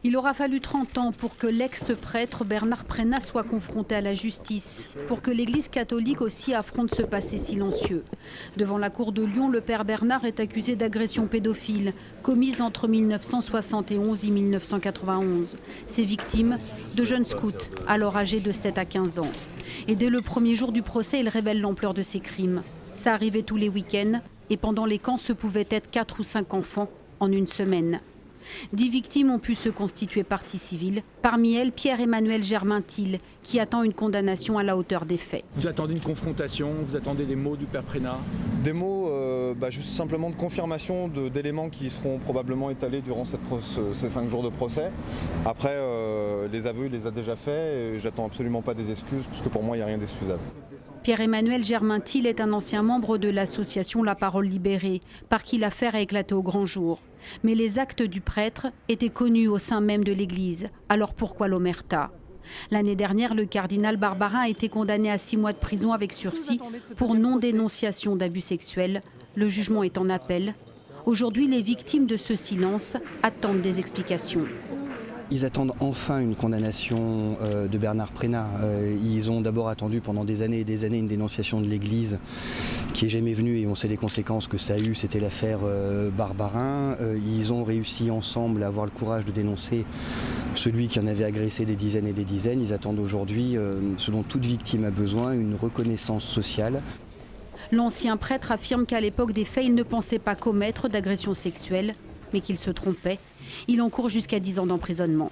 Il aura fallu 30 ans pour que l'ex-prêtre Bernard Prénat soit confronté à la justice, pour que l'Église catholique aussi affronte ce passé silencieux. Devant la cour de Lyon, le père Bernard est accusé d'agression pédophile, commise entre 1971 et 1991. Ses victimes, de jeunes scouts, alors âgés de 7 à 15 ans. Et dès le premier jour du procès, il révèle l'ampleur de ses crimes. Ça arrivait tous les week-ends, et pendant les camps, ce pouvaient être 4 ou 5 enfants en une semaine. 10 victimes ont pu se constituer partie civile. Parmi elles, Pierre-Emmanuel Germain-Thiel, qui attend une condamnation à la hauteur des faits. Vous attendez une confrontation, vous attendez des mots du père Prénat? Des mots juste simplement de confirmation d'éléments qui seront probablement étalés durant ces 5 jours de procès. Après, les aveux, il les a déjà faits et j'attends absolument pas des excuses parce que pour moi, il n'y a rien d'excusable. Pierre-Emmanuel Germain-Thiel est un ancien membre de l'association La Parole Libérée, par qui l'affaire a éclaté au grand jour. Mais les actes du prêtre étaient connus au sein même de l'Église. Alors pourquoi l'omerta? L'année dernière, le cardinal Barbarin a été condamné à 6 mois de prison avec sursis pour non-dénonciation d'abus sexuels. Le jugement est en appel. Aujourd'hui, les victimes de ce silence attendent des explications. Ils attendent enfin une condamnation de Bernard Prénat. Ils ont d'abord attendu pendant des années et des années une dénonciation de l'Église qui n'est jamais venue et on sait les conséquences que ça a eu. C'était l'affaire Barbarin. Ils ont réussi ensemble à avoir le courage de dénoncer celui qui en avait agressé des dizaines et des dizaines. Ils attendent aujourd'hui, ce dont toute victime a besoin, une reconnaissance sociale. L'ancien prêtre affirme qu'à l'époque des faits, il ne pensait pas commettre d'agression sexuelle, mais qu'il se trompait. Il encourt jusqu'à 10 ans d'emprisonnement.